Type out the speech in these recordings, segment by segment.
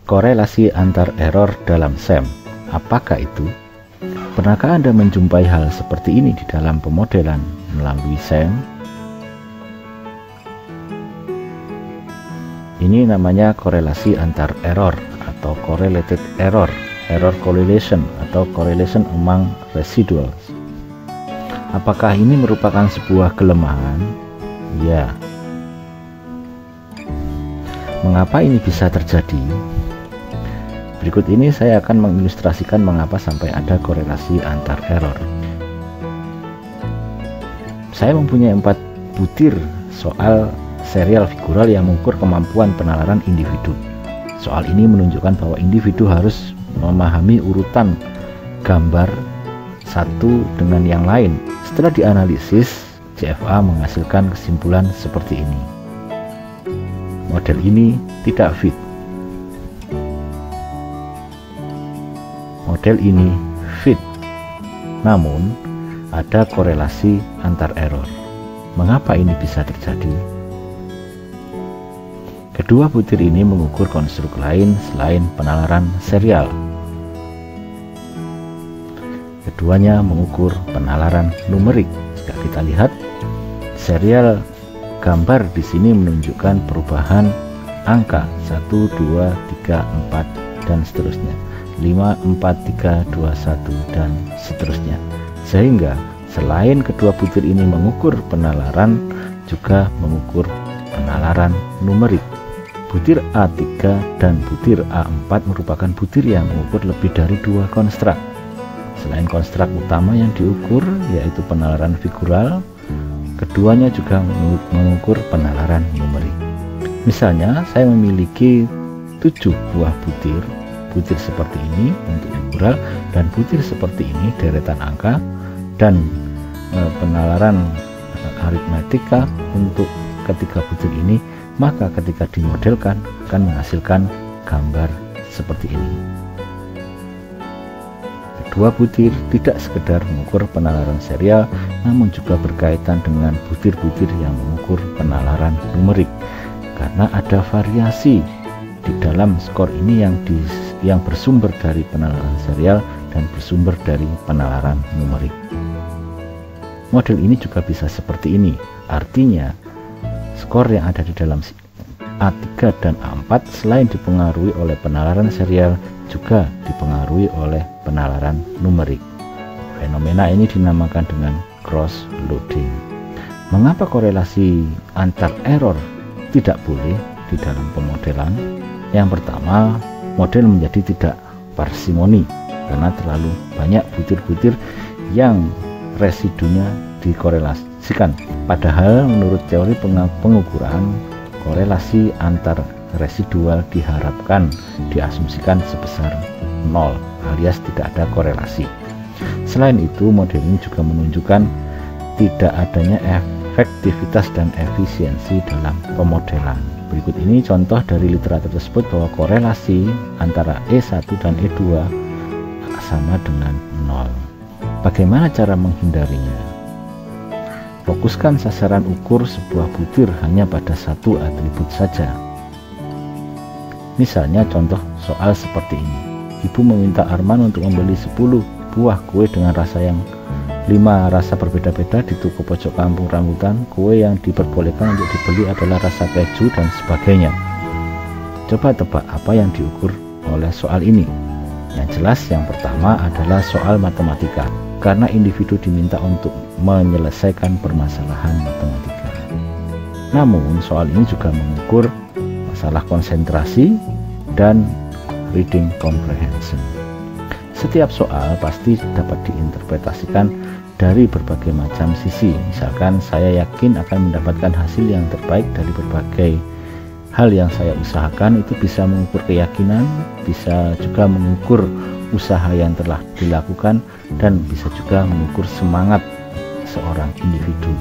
Korelasi antar error dalam SEM. Apakah itu? Pernahkah Anda menjumpai hal seperti ini di dalam pemodelan melalui SEM? Ini namanya korelasi antar error atau correlated error, error correlation atau correlation among residuals. Apakah ini merupakan sebuah kelemahan? Ya. Mengapa ini bisa terjadi? Berikut ini saya akan mengilustrasikan mengapa sampai ada korelasi antar error. Saya mempunyai 4 butir soal serial figural yang mengukur kemampuan penalaran individu. Soal ini menunjukkan bahwa individu harus memahami urutan gambar satu dengan yang lain. Setelah dianalisis, CFA menghasilkan kesimpulan seperti ini. Model ini tidak fit. Model ini fit, namun ada korelasi antar error. Mengapa ini bisa terjadi? Kedua butir ini mengukur konstruk lain selain penalaran serial. Keduanya mengukur penalaran numerik. Jika kita lihat, serial gambar di sini menunjukkan perubahan angka 1, 2, 3, 4 dan seterusnya. 5, 4, 3, 2, 1 dan seterusnya. Sehingga selain kedua butir ini mengukur penalaran, juga mengukur penalaran numerik. Butir A3 dan butir A4 merupakan butir yang mengukur lebih dari 2 konstruk. Selain konstruk utama yang diukur, yaitu penalaran figural, keduanya juga mengukur penalaran numerik. Misalnya, saya memiliki 7 buah butir seperti ini untuk figural dan butir seperti ini deretan angka dan penalaran aritmetika untuk ketiga butir ini, maka ketika dimodelkan akan menghasilkan gambar seperti ini. Kedua butir tidak sekedar mengukur penalaran serial, namun juga berkaitan dengan butir-butir yang mengukur penalaran numerik, karena ada variasi di dalam skor ini yang bersumber dari penalaran serial dan bersumber dari penalaran numerik. Model ini juga bisa seperti ini, artinya skor yang ada di dalam A3 dan A4 selain dipengaruhi oleh penalaran serial juga dipengaruhi oleh penalaran numerik. Fenomena ini dinamakan dengan cross loading. Mengapa korelasi antar error tidak boleh di dalam pemodelan? Yang pertama, model menjadi tidak parsimoni karena terlalu banyak butir-butir yang residunya dikorelasikan. Padahal menurut teori pengukuran, korelasi antar residual diharapkan diasumsikan sebesar 0 alias tidak ada korelasi. Selain itu, model ini juga menunjukkan tidak adanya efektivitas dan efisiensi dalam pemodelan. Berikut ini contoh dari literatur tersebut bahwa korelasi antara E1 dan E2 sama dengan 0. Bagaimana cara menghindarinya? Fokuskan sasaran ukur sebuah butir hanya pada satu atribut saja. Misalnya contoh soal seperti ini. Ibu meminta Arman untuk membeli 10 buah kue dengan rasa yang 5 rasa berbeda-beda di toko pojok kampung rambutan. Kue yang diperbolehkan untuk dibeli adalah rasa keju dan sebagainya. Coba tebak apa yang diukur oleh soal ini. Yang jelas yang pertama adalah soal matematika, karena individu diminta untuk menyelesaikan permasalahan matematika. Namun soal ini juga mengukur masalah konsentrasi dan reading comprehension. Setiap soal pasti dapat diinterpretasikan dari berbagai macam sisi. Misalkan saya yakin akan mendapatkan hasil yang terbaik dari berbagai hal yang saya usahakan, itu bisa mengukur keyakinan, bisa juga mengukur usaha yang telah dilakukan, dan bisa juga mengukur semangat seorang individu.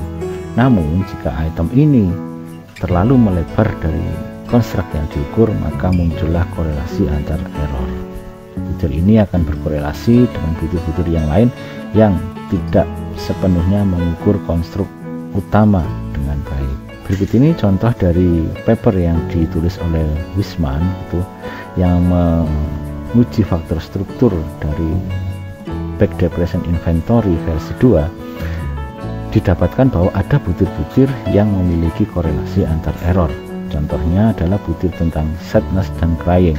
Namun jika item ini terlalu melebar dari konstruk yang diukur, maka muncullah korelasi antar error. Butir ini akan berkorelasi dengan butir-butir yang lain yang tidak sepenuhnya mengukur konstruk utama dengan baik. Berikut ini contoh dari paper yang ditulis oleh Wisman itu, yang menguji faktor struktur dari Back Depression Inventory versi 2. Didapatkan bahwa ada butir-butir yang memiliki korelasi antar error. Contohnya adalah butir tentang sadness dan crying.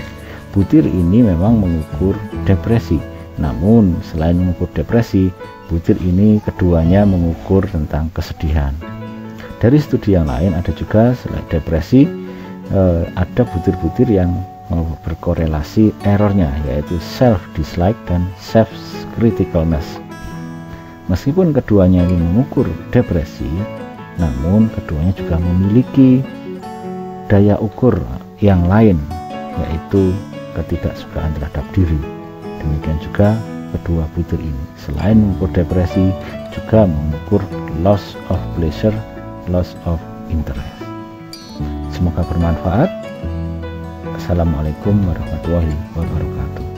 Butir ini memang mengukur depresi, namun selain mengukur depresi, butir ini keduanya mengukur tentang kesedihan. Dari studi yang lain ada juga selain depresi, ada butir-butir yang berkorelasi errornya, yaitu self dislike dan self criticalness. Meskipun keduanya ini mengukur depresi, namun keduanya juga memiliki daya ukur yang lain, yaitu ketidaksukaan terhadap diri. Demikian juga kedua butir ini selain mengukur depresi juga mengukur loss of pleasure, loss of interest. Semoga bermanfaat. Assalamualaikum warahmatullahi wabarakatuh.